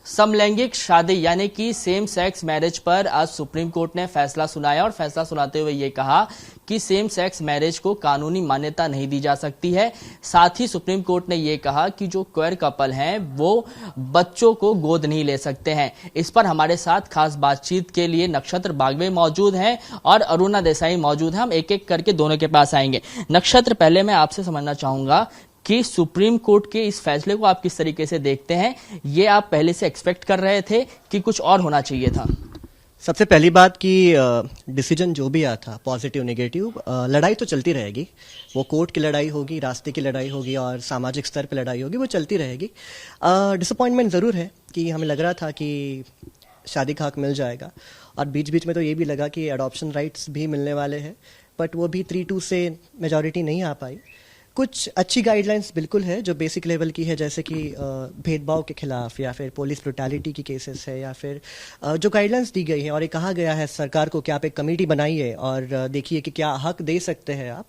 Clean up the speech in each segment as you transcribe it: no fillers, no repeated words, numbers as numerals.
समलैंगिक शादी यानी कि सेम सेक्स मैरिज पर आज सुप्रीम कोर्ट ने फैसला सुनाया और फैसला सुनाते हुए ये कहा कि सेम सेक्स मैरिज को कानूनी मान्यता नहीं दी जा सकती है। साथ ही सुप्रीम कोर्ट ने ये कहा कि जो क्वेयर कपल हैं वो बच्चों को गोद नहीं ले सकते हैं। इस पर हमारे साथ खास बातचीत के लिए नक्षत्र बागवे मौजूद हैं और अरुणा देसाई मौजूद हैं। हम एक एक करके दोनों के पास आएंगे। नक्षत्र, पहले मैं आपसे समझना चाहूंगा कि सुप्रीम कोर्ट के इस फैसले को आप किस तरीके से देखते हैं? ये आप पहले से एक्सपेक्ट कर रहे थे कि कुछ और होना चाहिए था? सबसे पहली बात कि डिसीजन जो भी आया था, पॉजिटिव नेगेटिव, लड़ाई तो चलती रहेगी। वो कोर्ट की लड़ाई होगी, रास्ते की लड़ाई होगी और सामाजिक स्तर पर लड़ाई होगी, वो चलती रहेगी। डिसअपॉइंटमेंट ज़रूर है कि हमें लग रहा था कि शादी का हक मिल जाएगा और बीच बीच में तो ये भी लगा कि अडॉप्शन राइट्स भी मिलने वाले हैं, बट वो भी 3-2 से मेजॉरिटी नहीं आ पाई। कुछ अच्छी गाइडलाइंस बिल्कुल है जो बेसिक लेवल की है, जैसे कि भेदभाव के खिलाफ या फिर पुलिस ब्रुटैलिटी की केसेस है या फिर जो गाइडलाइंस दी गई है और ये कहा गया है सरकार को कि आप एक कमेटी बनाइए और देखिए कि क्या हक दे सकते हैं आप।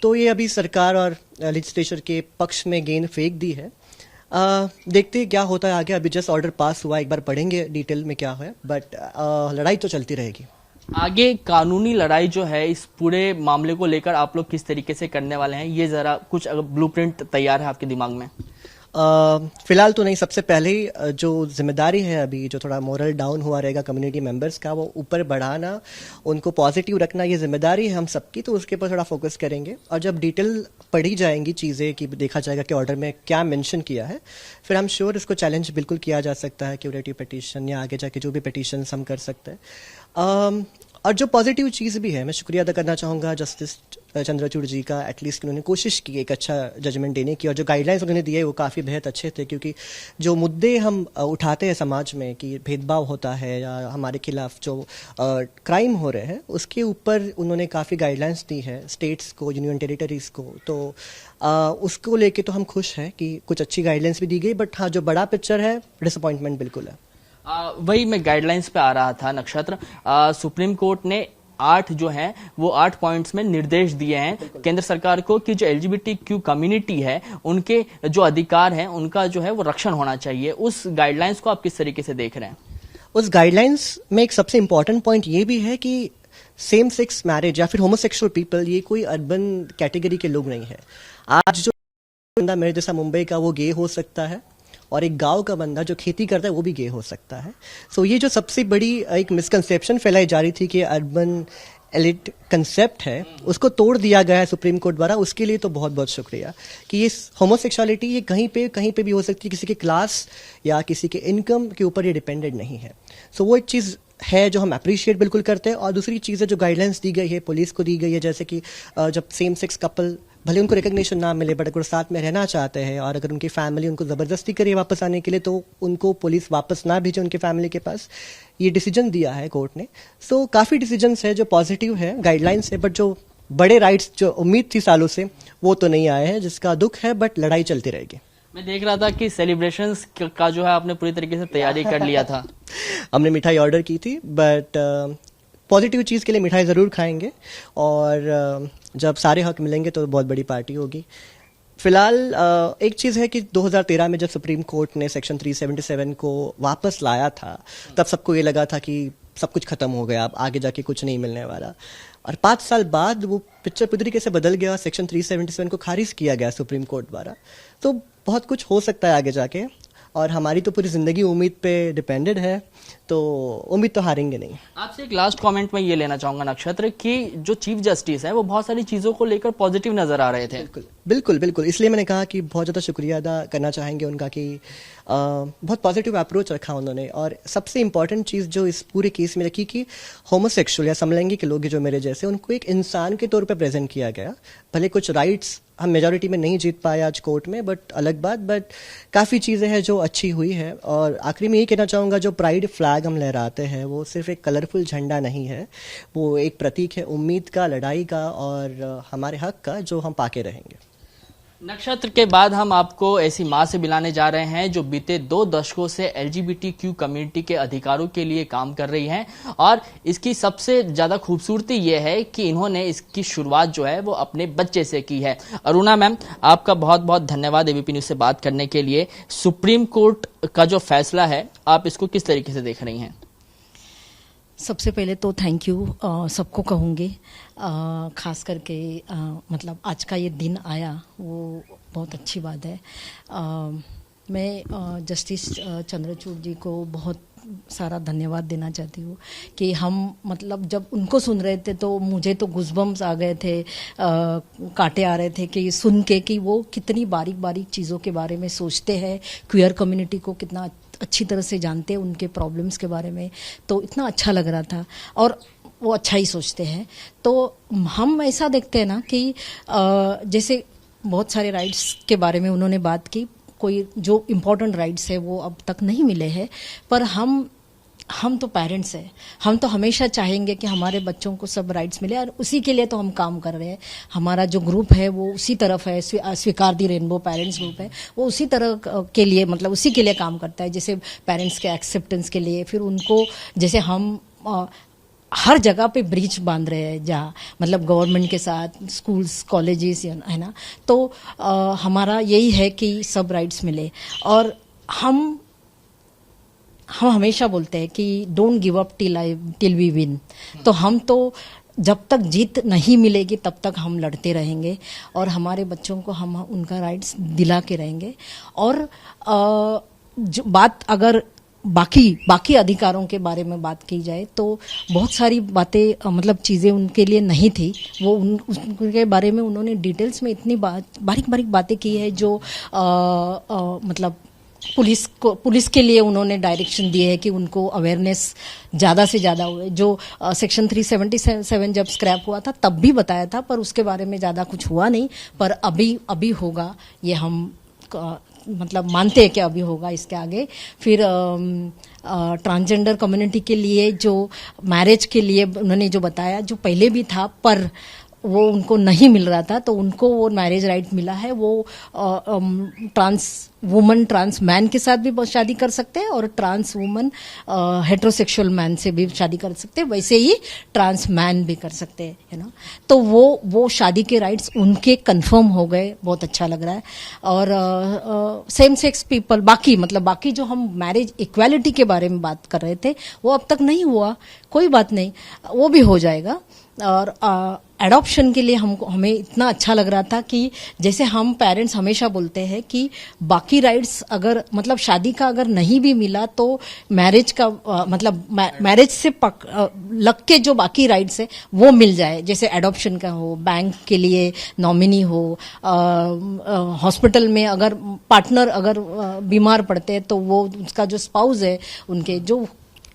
तो ये अभी सरकार और लेजिस्लेचर के पक्ष में गेंद फेंक दी है। देखते हैं क्या होता है आगे। अभी जस्ट ऑर्डर पास हुआ, एक बार पढ़ेंगे डिटेल में क्या है, बट लड़ाई तो चलती रहेगी। आगे कानूनी लड़ाई जो है इस पूरे मामले को लेकर आप लोग किस तरीके से करने वाले हैं? ये जरा कुछ ब्लूप्रिंट तैयार है आपके दिमाग में? फिलहाल तो नहीं। सबसे पहले जो जिम्मेदारी है अभी, जो थोड़ा मोरल डाउन हुआ रहेगा कम्युनिटी मेंबर्स का, वो ऊपर बढ़ाना, उनको पॉजिटिव रखना, ये जिम्मेदारी है हम सबकी। तो उसके ऊपर थोड़ा फोकस करेंगे और जब डिटेल पढ़ी जाएंगी चीज़ें कि देखा जाएगा कि ऑर्डर में क्या मेंशन किया है, फिर हम श्योर इसको चैलेंज बिल्कुल किया जा सकता है, क्यूरेटिव पिटीशन या आगे जाके जो भी पिटीशन हम कर सकते हैं। और जो पॉजिटिव चीज़ भी है, मैं शुक्रिया अदा करना चाहूँगा जस्टिस चंद्रचूड़ जी का। एटलीस्ट उन्होंने कोशिश की एक अच्छा जजमेंट देने की और जो गाइडलाइंस उन्होंने दिए वो काफ़ी बेहद अच्छे थे, क्योंकि जो मुद्दे हम उठाते हैं समाज में कि भेदभाव होता है या हमारे खिलाफ जो क्राइम हो रहे हैं, उसके ऊपर उन्होंने काफ़ी गाइडलाइंस दी है स्टेट्स को, यूनियन टेरिटरीज़ को। तो उसको लेके तो हम खुश हैं कि कुछ अच्छी गाइडलाइंस भी दी गई, बट हाँ, जो बड़ा पिक्चर है, डिसअपॉइंटमेंट बिल्कुल है। वही मैं गाइडलाइंस पे आ रहा था नक्षत्र। सुप्रीम कोर्ट ने 8 जो है वो 8 पॉइंट्स में निर्देश दिए हैं केंद्र सरकार को कि जो LGBTQ कम्युनिटी है उनके जो अधिकार हैं उनका जो है वो रक्षण होना चाहिए। उस गाइडलाइंस को आप किस तरीके से देख रहे हैं? उस गाइडलाइंस में एक सबसे इंपॉर्टेंट पॉइंट ये भी है कि सेम सेक्स मैरिज या फिर होमोसेक्सुअल पीपल ये कोई अर्बन कैटेगरी के लोग नहीं है। आज जो बंदा मेरे जैसा मुंबई का वो गे हो सकता है और एक गांव का बंदा जो खेती करता है वो भी गे हो सकता है। सो ये जो सबसे बड़ी एक मिसकंसेप्शन फैलाई जा रही थी कि अर्बन एलिट कंसेप्ट है, उसको तोड़ दिया गया है सुप्रीम कोर्ट द्वारा। उसके लिए तो बहुत बहुत शुक्रिया कि ये होमोसेक्सुअलिटी ये कहीं पे भी हो सकती है, किसी के क्लास या किसी के इनकम के ऊपर ये डिपेंडेंट नहीं है। सो वो एक चीज़ है जो हम अप्रिशिएट बिल्कुल करते हैं। और दूसरी चीज़ है जो गाइडलाइंस दी गई है, पुलिस को दी गई है, जैसे कि जब सेम सेक्स कपल भले उनको रिकग्निशन ना मिले, बट अगर साथ में रहना चाहते हैं और अगर उनकी फैमिली उनको ज़बरदस्ती करे वापस आने के लिए, तो उनको पुलिस वापस ना भेजे उनके फैमिली के पास। ये डिसीजन दिया है कोर्ट ने। सो काफ़ी डिसीजंस है जो पॉजिटिव है, गाइडलाइंस है, बट जो बड़े राइट्स जो उम्मीद थी सालों से वो तो नहीं आए हैं, जिसका दुख है, बट लड़ाई चलती रहेगी। मैं देख रहा था कि सेलिब्रेशंस का जो है आपने पूरी तरीके से तैयारी कर लिया था। हमने मिठाई ऑर्डर की थी, बट पॉजिटिव चीज़ के लिए मिठाई ज़रूर खाएंगे और जब सारे हक मिलेंगे तो बहुत बड़ी पार्टी होगी। फिलहाल एक चीज़ है कि 2013 में जब सुप्रीम कोर्ट ने सेक्शन 377 को वापस लाया था, तब सबको ये लगा था कि सब कुछ खत्म हो गया, अब आगे जाके कुछ नहीं मिलने वाला। और 5 साल बाद वो पिक्चर पूरी तरीके से बदल गया, सेक्शन 377 को खारिज किया गया सुप्रीम कोर्ट द्वारा। तो बहुत कुछ हो सकता है आगे जाके और हमारी तो पूरी ज़िंदगी उम्मीद पे डिपेंडेड है, तो उम्मीद तो हारेंगे नहीं। आपसे एक लास्ट कमेंट में ये लेना चाहूंगा नक्षत्र कि जो चीफ जस्टिस है वो बहुत सारी चीज़ों को लेकर पॉजिटिव नजर आ रहे थे। बिल्कुल बिल्कुल, इसलिए मैंने कहा कि बहुत ज़्यादा शुक्रिया अदा करना चाहेंगे उनका कि बहुत पॉजिटिव अप्रोच रखा उन्होंने। और सबसे इंपॉर्टेंट चीज़ जो इस पूरे केस में रखी कि होमोसेक्सुअल या समलैंगिक लोग जो मेरे जैसे, उनको एक इंसान के तौर पर प्रेजेंट किया गया। भले कुछ राइट्स हम मेजॉरिटी में नहीं जीत पाए आज कोर्ट में, बट अलग बात, बट काफ़ी चीज़ें हैं जो अच्छी हुई है। और आखिरी में यही कहना चाहूँगा, जो प्राइड फ्लैग हम लहराते हैं वो सिर्फ एक कलरफुल झंडा नहीं है, वो एक प्रतीक है उम्मीद का, लड़ाई का और हमारे हक का, जो हम पाके रहेंगे। नक्षत्र के बाद हम आपको ऐसी मां से मिलाने जा रहे हैं जो बीते 2 दशकों से LGBTQ कम्युनिटी के अधिकारों के लिए काम कर रही हैं और इसकी सबसे ज्यादा खूबसूरती यह है कि इन्होंने इसकी शुरुआत जो है वो अपने बच्चे से की है। अरुणा मैम, आपका बहुत बहुत धन्यवाद ABP न्यूज से बात करने के लिए। सुप्रीम कोर्ट का जो फैसला है, आप इसको किस तरीके से देख रही हैं? सबसे पहले तो थैंक यू सबको कहूँगी, खास करके मतलब आज का ये दिन आया वो बहुत अच्छी बात है। मैं जस्टिस चंद्रचूड़ जी को बहुत सारा धन्यवाद देना चाहती हूँ कि हम मतलब जब उनको सुन रहे थे तो मुझे तो गुज़बम्स आ गए थे, कांटे आ रहे थे कि सुन के कि वो कितनी बारीक बारीक चीज़ों के बारे में सोचते हैं, क्यूअर कम्युनिटी को कितना अच्छी तरह से जानते हैं, उनके प्रॉब्लम्स के बारे में, तो इतना अच्छा लग रहा था और वो अच्छा ही सोचते हैं। तो हम ऐसा देखते हैं ना कि जैसे बहुत सारे राइट्स के बारे में उन्होंने बात की, कोई जो इम्पोर्टेंट राइट्स है वो अब तक नहीं मिले हैं, पर हम तो पेरेंट्स हैं, हम तो हमेशा चाहेंगे कि हमारे बच्चों को सब राइट्स मिले और उसी के लिए तो हम काम कर रहे हैं। हमारा जो ग्रुप है वो उसी तरफ है, स्वीकार दी रेनबो पेरेंट्स ग्रुप है, वो उसी तरह के लिए मतलब उसी के लिए काम करता है, जैसे पेरेंट्स के एक्सेप्टेंस के लिए। फिर उनको जैसे हम हर जगह पे ब्रिज बांध रहे हैं, जहाँ मतलब गवर्नमेंट के साथ स्कूल्स कॉलेजेस है ना, तो हमारा यही है कि सब राइट्स मिले। और हम हमेशा बोलते हैं कि don't give up till we win. तो हम तो जब तक जीत नहीं मिलेगी तब तक हम लड़ते रहेंगे और हमारे बच्चों को हम उनका राइट्स दिला के रहेंगे। और जो बात अगर बाकी अधिकारों के बारे में बात की जाए तो बहुत सारी बातें मतलब चीज़ें उनके लिए नहीं थी, वो उनके बारे में उन्होंने डिटेल्स में इतनी बारीक बातें की है जो मतलब पुलिस के लिए उन्होंने डायरेक्शन दिए है कि उनको अवेयरनेस ज़्यादा से ज़्यादा हुए। जो सेक्शन 377 जब स्क्रैप हुआ था तब भी बताया था, पर उसके बारे में ज़्यादा कुछ हुआ नहीं, पर अभी होगा, ये हम मतलब मानते हैं कि अभी होगा इसके आगे। फिर ट्रांसजेंडर कम्युनिटी के लिए जो मैरिज के लिए उन्होंने जो बताया, जो पहले भी था पर वो उनको नहीं मिल रहा था, तो उनको वो मैरिज राइट मिला है। वो ट्रांस वुमन ट्रांस मैन के साथ भी शादी कर सकते हैं और ट्रांस वुमन हेट्रोसेक्सुअल मैन से भी शादी कर सकते हैं, वैसे ही ट्रांस मैन भी कर सकते हैं, है ना। तो वो शादी के राइट्स उनके कंफर्म हो गए, बहुत अच्छा लग रहा है। और सेम सेक्स पीपल बाकी जो हम मैरिज इक्वालिटी के बारे में बात कर रहे थे वो अब तक नहीं हुआ, कोई बात नहीं, वो भी हो जाएगा। और एडॉप्शन के लिए हमें इतना अच्छा लग रहा था कि जैसे हम पेरेंट्स हमेशा बोलते हैं कि बाकी राइट्स अगर मतलब शादी का अगर नहीं भी मिला तो मैरिज का मतलब मैरिज से लग के जो बाकी राइट्स है वो मिल जाए, जैसे एडॉप्शन का हो, बैंक के लिए नॉमिनी हो, हॉस्पिटल में अगर पार्टनर अगर बीमार पड़ते हैं तो वो उसका जो स्पाउस है उनके जो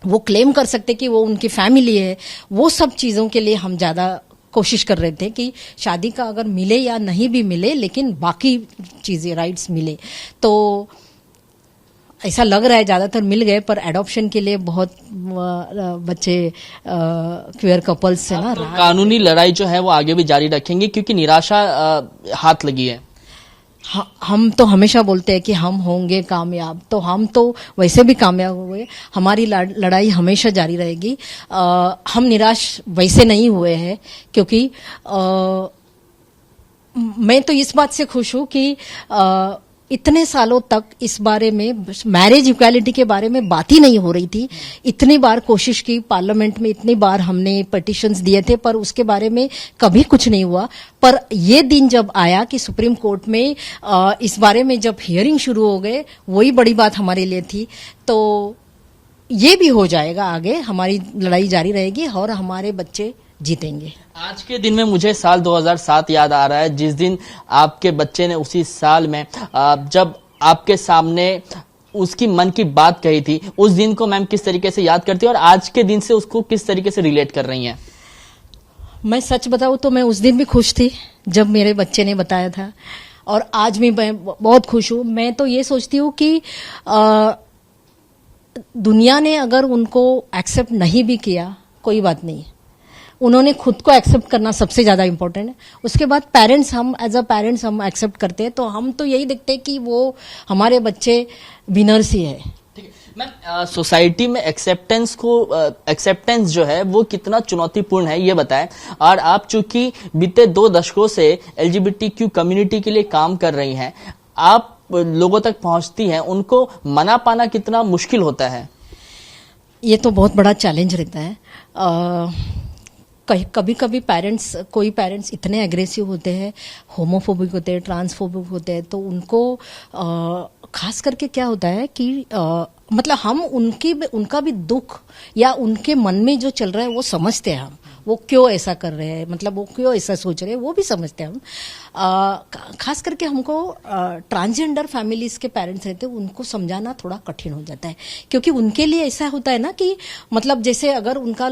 वो क्लेम कर सकते कि वो उनकी फैमिली है। वो सब चीज़ों के लिए हम ज़्यादा कोशिश कर रहे थे कि शादी का अगर मिले या नहीं भी मिले लेकिन बाकी चीज़ें राइट्स मिले। तो ऐसा लग रहा है ज़्यादातर मिल गए, पर एडॉप्शन के लिए बहुत बच्चे क्वेयर कपल्स से ना कानूनी लड़ाई जो है वो आगे भी जारी रखेंगे क्योंकि निराशा हाथ लगी है। हम तो हमेशा बोलते हैं कि हम होंगे कामयाब, तो हम तो वैसे भी कामयाब हुए, हमारी लड़ाई हमेशा जारी रहेगी। हम निराश वैसे नहीं हुए हैं क्योंकि मैं तो इस बात से खुश हूँ कि इतने सालों तक इस बारे में मैरिज इक्वालिटी के बारे में बात ही नहीं हो रही थी। इतनी बार कोशिश की पार्लियामेंट में, इतनी बार हमने पिटीशंस दिए थे, पर उसके बारे में कभी कुछ नहीं हुआ। पर ये दिन जब आया कि सुप्रीम कोर्ट में इस बारे में जब हियरिंग शुरू हो गए, वही बड़ी बात हमारे लिए थी। तो ये भी हो जाएगा, आगे हमारी लड़ाई जारी रहेगी और हमारे बच्चे जीतेंगे। आज के दिन में मुझे साल 2007 याद आ रहा है, जिस दिन आपके बच्चे ने उसी साल में जब आपके सामने उसकी मन की बात कही थी, उस दिन को मैम किस तरीके से याद करती है और आज के दिन से उसको किस तरीके से रिलेट कर रही हैं? मैं सच बताऊं तो मैं उस दिन भी खुश थी जब मेरे बच्चे ने बताया था, और आज भी मैं बहुत खुश हूं। मैं तो ये सोचती हूँ कि दुनिया ने अगर उनको एक्सेप्ट नहीं भी किया कोई बात नहीं, उन्होंने खुद को एक्सेप्ट करना सबसे ज्यादा इंपॉर्टेंट है। उसके बाद पेरेंट्स, हम एज अ पेरेंट्स हम एक्सेप्ट करते हैं, तो हम तो यही देखते हैं कि वो हमारे बच्चे विनर्स ही है। ठीक है मैम, सोसाइटी में एक्सेप्टेंस जो है वो कितना चुनौतीपूर्ण है ये बताएं। और आप चूंकि बीते 2 दशकों से LGBTQ कम्युनिटी के लिए काम कर रही हैं, आप लोगों तक पहुंचती हैं, उनको मना पाना कितना मुश्किल होता है? ये तो बहुत बड़ा चैलेंज रहता है। कभी कभी कोई पेरेंट्स इतने एग्रेसिव होते हैं, होमोफोबिक होते हैं, ट्रांसफोबिक होते हैं, तो उनको खास करके क्या होता है कि मतलब हम उनका भी दुख या उनके मन में जो चल रहा है वो समझते हैं हम, वो क्यों ऐसा कर रहे हैं, मतलब वो क्यों ऐसा सोच रहे हैं वो भी समझते हैं हम। खास करके हमको ट्रांसजेंडर फैमिलीज के पेरेंट्स रहते हैं, उनको समझाना थोड़ा कठिन हो जाता है, क्योंकि उनके लिए ऐसा होता है ना कि मतलब जैसे अगर उनका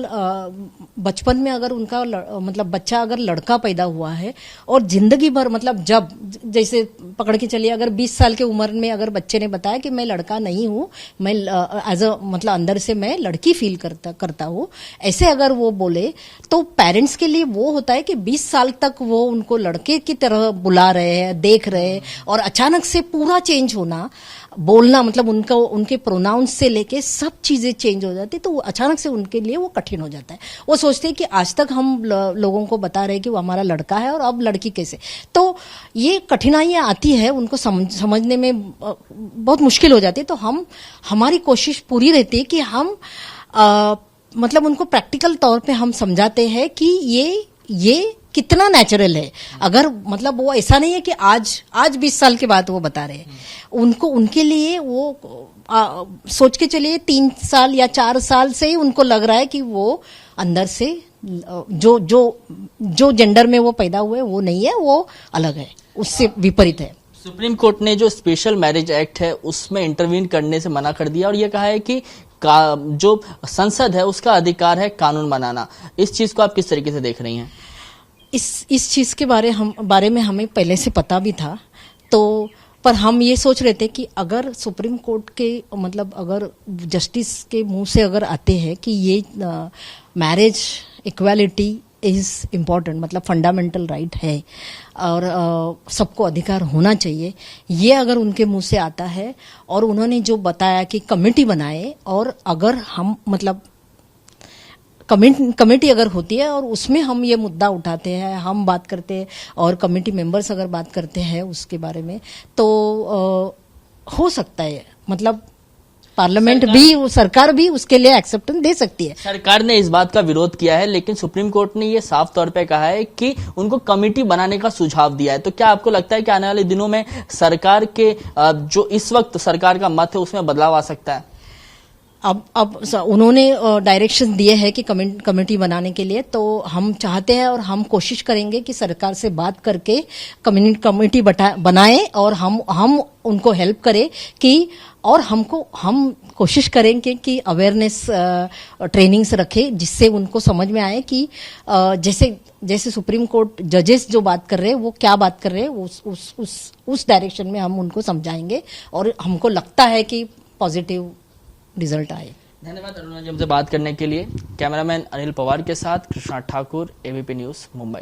बचपन में अगर उनका मतलब बच्चा अगर लड़का पैदा हुआ है और जिंदगी भर मतलब जब जैसे पकड़ के चलिए अगर 20 साल की उम्र में अगर बच्चे ने बताया कि मैं लड़का नहीं हूँ, मैं एज अ मतलब अंदर से मैं लड़की फील करता हूँ, ऐसे अगर वो बोले तो पेरेंट्स के लिए वो होता है कि 20 साल तक वो उनको लड़के की तरह बुला रहे हैं, देख रहे हैं, और अचानक से पूरा चेंज होना, बोलना मतलब उनके प्रोनाउंस से लेके सब चीजें चेंज हो जाती, तो अचानक से उनके लिए वो कठिन हो जाता है। वो सोचते हैं कि आज तक हम लोगों को बता रहे हैं कि वो हमारा लड़का है और अब लड़की कैसे, तो ये कठिनाइयां आती है, उनको समझने में बहुत मुश्किल हो जाती है। तो हमारी कोशिश पूरी रहती है कि हम मतलब उनको प्रैक्टिकल तौर पे हम समझाते हैं कि ये कितना नेचुरल है। अगर मतलब वो ऐसा नहीं है कि आज 20 साल के बाद वो बता रहे हैं, उनको उनके लिए वो सोच के चलिए 3 साल या 4 साल से ही उनको लग रहा है कि वो अंदर से जो जेंडर में वो पैदा हुए वो नहीं है, वो अलग है, उससे विपरीत है। सुप्रीम कोर्ट ने जो स्पेशल मैरिज एक्ट है उसमें इंटरवीन करने से मना कर दिया और ये कहा है कि जो संसद है उसका अधिकार है कानून बनाना। इस चीज को आप किस तरीके से देख रही हैं? इस चीज के बारे में हमें पहले से पता भी था, तो पर हम ये सोच रहे थे कि अगर सुप्रीम कोर्ट के मतलब अगर जस्टिस के मुंह से अगर आते हैं कि ये मैरिज इक्वालिटी इज इम्पॉर्टेंट, मतलब फंडामेंटल राइट है और सबको अधिकार होना चाहिए, ये अगर उनके मुंह से आता है और उन्होंने जो बताया कि कमेटी बनाए, और अगर हम मतलब कमेटी अगर होती है और उसमें हम ये मुद्दा उठाते हैं, हम बात करते हैं और कमेटी मेंबर्स अगर बात करते हैं उसके बारे में, तो हो सकता है मतलब पार्लियामेंट भी, सरकार भी उसके लिए एक्सेप्टेंस दे सकती है। सरकार ने इस बात का विरोध किया है, लेकिन सुप्रीम कोर्ट ने ये साफ तौर पे कहा है कि उनको कमेटी बनाने का सुझाव दिया है। तो क्या आपको लगता है कि आने वाले दिनों में सरकार के जो इस वक्त सरकार का मत है उसमें बदलाव आ सकता है? अब उन्होंने डायरेक्शन दिए हैं कि कमेटी बनाने के लिए, तो हम चाहते हैं और हम कोशिश करेंगे कि सरकार से बात करके कमेटी बनाए और हम उनको हेल्प करें कि, और हम कोशिश करेंगे कि अवेयरनेस ट्रेनिंग्स रखें जिससे उनको समझ में आए कि जैसे सुप्रीम कोर्ट जजेस जो बात कर रहे हैं वो क्या बात कर रहे हैं, उस डायरेक्शन में हम उनको समझाएंगे और हमको लगता है कि पॉजिटिव रिजल्ट आए। धन्यवाद अरुणा जी हमसे बात करने के लिए। कैमरामैन अनिल पवार के साथ कृष्णा ठाकुर, ABP न्यूज, मुंबई।